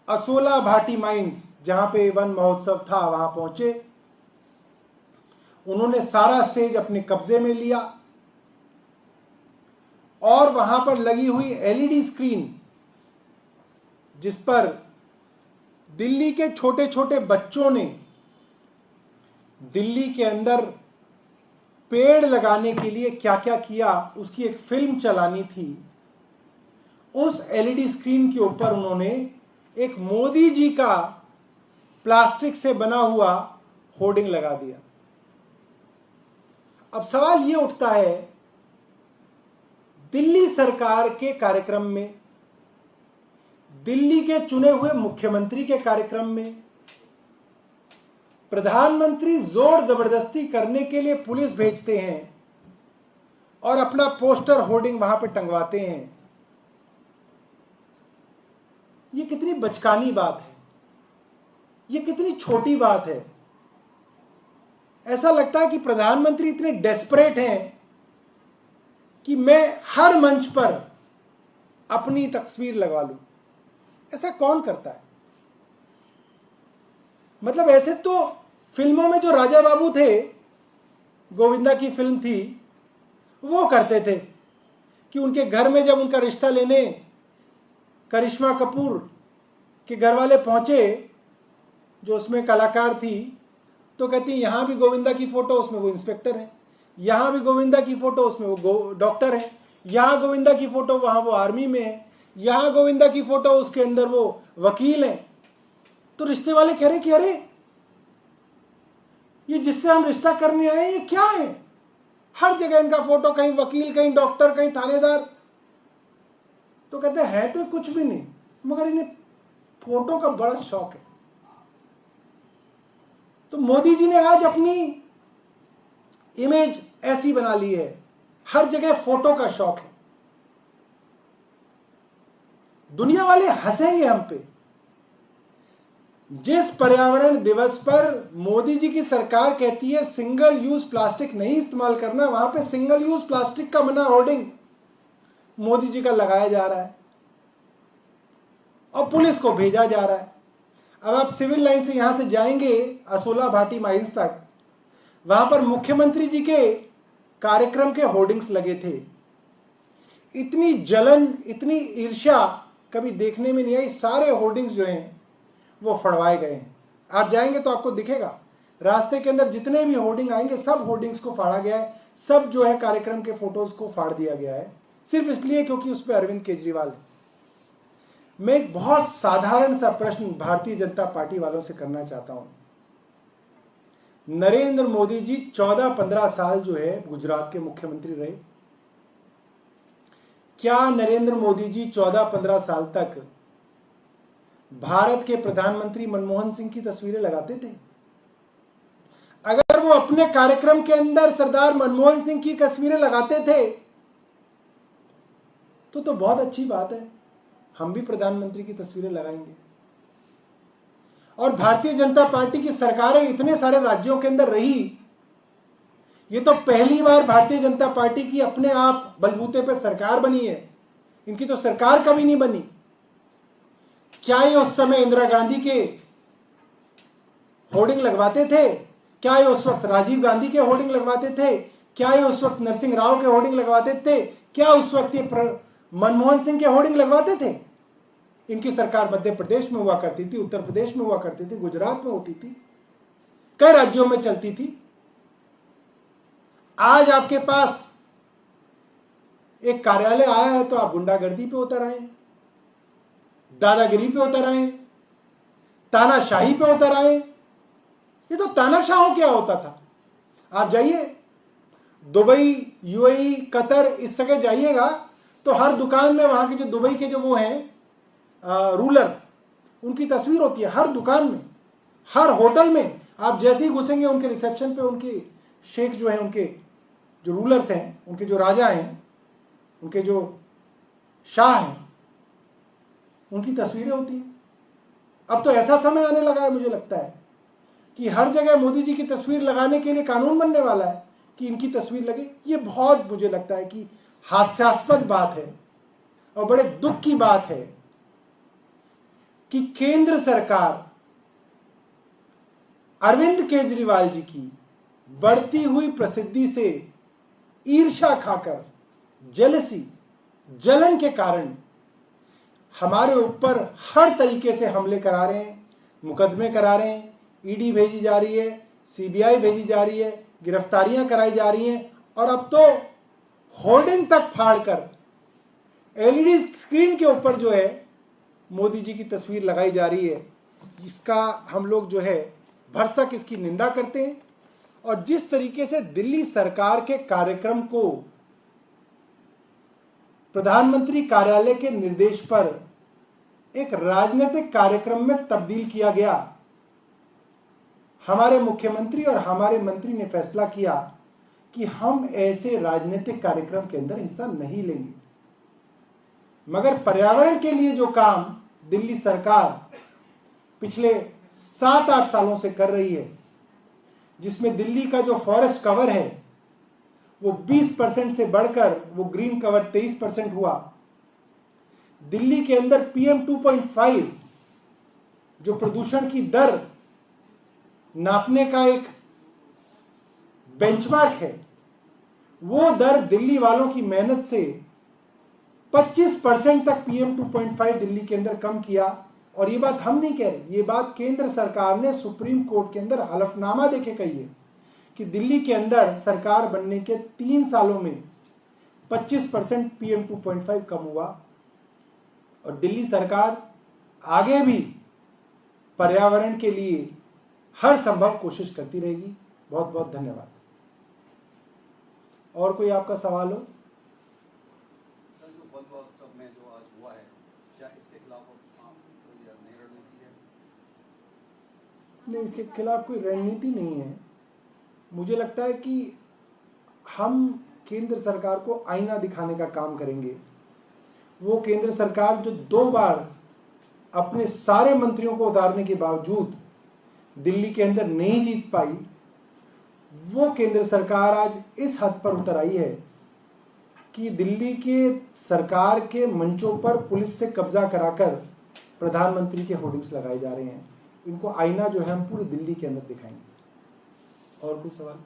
Asola Bhati mines जहां पे one महोत्सव था वहां पहुंचे। उन्होंने सारा स्टेज अपने कब्जे में लिया और वहां पर लगी हुई एलईडी स्क्रीन जिस पर दिल्ली के छोटे छोटे बच्चों ने दिल्ली के अंदर पेड़ लगाने के लिए क्या क्या किया उसकी एक फिल्म चलानी थी। उस एलईडी स्क्रीन के ऊपर उन्होंने एक मोदी जी का प्लास्टिक से बना हुआ होर्डिंग लगा दिया। अब सवाल यह उठता है, दिल्ली सरकार के कार्यक्रम में, दिल्ली के चुने हुए मुख्यमंत्री के कार्यक्रम में प्रधानमंत्री जोर जबरदस्ती करने के लिए पुलिस भेजते हैं और अपना पोस्टर होर्डिंग वहां पर टंगवाते हैं। यह कितनी बचकानी बात है, यह कितनी छोटी बात है। ऐसा लगता है कि प्रधानमंत्री इतने डेस्परेट हैं कि मैं हर मंच पर अपनी तस्वीर लगवा लूं। ऐसा कौन करता है? मतलब ऐसे तो फिल्मों में जो राजा बाबू थे, गोविंदा की फिल्म थी, वो करते थे कि उनके घर में जब उनका रिश्ता लेने करिश्मा कपूर के घर वाले पहुंचे, जो उसमें कलाकार थी, तो कहती यहां भी गोविंदा की फोटो, उसमें वो इंस्पेक्टर है, यहां भी गोविंदा की फोटो, उसमें वो डॉक्टर है, यहां गोविंदा की फोटो, वहां वो आर्मी में है, यहां गोविंदा की फोटो, उसके अंदर वो वकील है। तो रिश्ते वाले कह रहे कि अरे ये जिससे हम रिश्ता करने आए ये क्या है? हर जगह इनका फोटो, कहीं वकील, कहीं डॉक्टर, कहीं थानेदार। तो कहते हैं तो कुछ भी नहीं, मगर इन्हें फोटो का बड़ा शौक है। तो मोदी जी ने आज अपनी इमेज ऐसी बना ली है, हर जगह फोटो का शौक है। दुनिया वाले हंसेंगे हम पे। जिस पर्यावरण दिवस पर मोदी जी की सरकार कहती है सिंगल यूज प्लास्टिक नहीं इस्तेमाल करना, वहां पे सिंगल यूज प्लास्टिक का बना होर्डिंग मोदी जी का लगाया जा रहा है और पुलिस को भेजा जा रहा है। अब आप सिविल लाइन से यहां से जाएंगे असोला भाटी माइंस तक, वहां पर मुख्यमंत्री जी के कार्यक्रम के होर्डिंग्स लगे थे। इतनी जलन, इतनी ईर्ष्या कभी देखने में नहीं आई। सारे होर्डिंग्स जो हैं वो फड़वाए गए हैं। आप जाएंगे तो आपको दिखेगा, रास्ते के अंदर जितने भी होर्डिंग आएंगे सब होर्डिंग्स को फाड़ा गया है। सब जो है कार्यक्रम के फोटोज को फाड़ दिया गया है, सिर्फ इसलिए क्योंकि उस पर अरविंद केजरीवाल है। मैं एक बहुत साधारण सा प्रश्न भारतीय जनता पार्टी वालों से करना चाहता हूं। नरेंद्र मोदी जी 14-15 साल जो है गुजरात के मुख्यमंत्री रहे। क्या नरेंद्र मोदी जी 14-15 साल तक भारत के प्रधानमंत्री मनमोहन सिंह की तस्वीरें लगाते थे? अगर वो अपने कार्यक्रम के अंदर सरदार मनमोहन सिंह की तस्वीरें लगाते थे तो बहुत अच्छी बात है, हम भी प्रधानमंत्री की तस्वीरें लगाएंगे। और भारतीय जनता पार्टी की सरकारें इतने सारे राज्यों के अंदर रही, ये तो पहली बार भारतीय जनता पार्टी की अपने आप बलबूते पे सरकार बनी है। इनकी तो सरकार कभी नहीं बनी। क्या ये उस समय इंदिरा गांधी के होर्डिंग लगवाते थे? क्या ये उस वक्त राजीव गांधी के होर्डिंग लगवाते थे? क्या ये उस वक्त नरसिंह राव के होर्डिंग लगवाते थे? क्या उस वक्त ये मनमोहन सिंह के होर्डिंग लगवाते थे? इनकी सरकार मध्य प्रदेश में हुआ करती थी, उत्तर प्रदेश में हुआ करती थी, गुजरात में होती थी, कई राज्यों में चलती थी। आज आपके पास एक कार्यालय आया है तो आप गुंडागर्दी पे उतर आए, दादागिरी पे उतर आए, तानाशाही पे उतर आए। ये तो तानाशाहों क्या होता था। आप जाइए दुबई, यूएई, कतर, इस जगह जाइएगा तो हर दुकान में वहां के जो दुबई के जो वो हैं रूलर, उनकी तस्वीर होती है हर दुकान में, हर होटल में। आप जैसे ही घुसेंगे उनके रिसेप्शन पे उनके शेख जो है, उनके जो रूलर्स हैं, उनके जो राजा हैं, उनके जो शाह हैं, उनकी तस्वीरें होती हैं। अब तो ऐसा समय आने लगा है, मुझे लगता है कि हर जगह मोदी जी की तस्वीर लगाने के लिए कानून बनने वाला है कि इनकी तस्वीर लगे। ये बहुत मुझे लगता है कि हास्यास्पद बात है और बड़े दुख की बात है कि केंद्र सरकार अरविंद केजरीवाल जी की बढ़ती हुई प्रसिद्धि से ईर्ष्या खाकर, जेलसी, जलन के कारण हमारे ऊपर हर तरीके से हमले करा रहे हैं, मुकदमे करा रहे हैं, ईडी भेजी जा रही है, सीबीआई भेजी जा रही है, गिरफ्तारियां कराई जा रही हैं और अब तो होर्डिंग तक फाड़कर एलईडी स्क्रीन के ऊपर जो है मोदी जी की तस्वीर लगाई जा रही है। इसका हम लोग जो है भरसक इसकी निंदा करते हैं और जिस तरीके से दिल्ली सरकार के कार्यक्रम को प्रधानमंत्री कार्यालय के निर्देश पर एक राजनीतिक कार्यक्रम में तब्दील किया गया, हमारे मुख्यमंत्री और हमारे मंत्री ने फैसला किया कि हम ऐसे राजनीतिक कार्यक्रम के अंदर हिस्सा नहीं लेंगे। मगर पर्यावरण के लिए जो काम दिल्ली सरकार पिछले 7-8 सालों से कर रही है, जिसमें दिल्ली का जो फॉरेस्ट कवर है वो 20% से बढ़कर वो ग्रीन कवर 23% हुआ। दिल्ली के अंदर PM 2.5 जो प्रदूषण की दर नापने का एक बेंचमार्क है, वो दर दिल्ली वालों की मेहनत से 25% तक PM 2.5 दिल्ली के अंदर कम किया। और ये बात हम नहीं कह रहे, ये बात केंद्र सरकार ने सुप्रीम कोर्ट के अंदर हलफनामा देके कही है कि दिल्ली के अंदर सरकार बनने के 3 सालों में 25% PM 2.5 कम हुआ और दिल्ली सरकार आगे भी पर्यावरण के लिए हर संभव कोशिश करती रहेगी। बहुत बहुत धन्यवाद। और कोई आपका सवाल हो? सर, जो वन महोत्सव में जो आज हुआ है, क्या इसके खिलाफ कोई नई रणनीति है? नहीं, इसके खिलाफ कोई रणनीति नहीं है। मुझे लगता है कि हम केंद्र सरकार को आईना दिखाने का काम करेंगे। वो केंद्र सरकार जो 2 बार अपने सारे मंत्रियों को उतारने के बावजूद दिल्ली के अंदर नहीं जीत पाई, वो केंद्र सरकार आज इस हद पर उतर आई है कि दिल्ली के सरकार के मंचों पर पुलिस से कब्जा कराकर प्रधानमंत्री के होर्डिंग्स लगाए जा रहे हैं। इनको आईना जो है हम पूरी दिल्ली के अंदर दिखाएंगे। और कोई सवाल?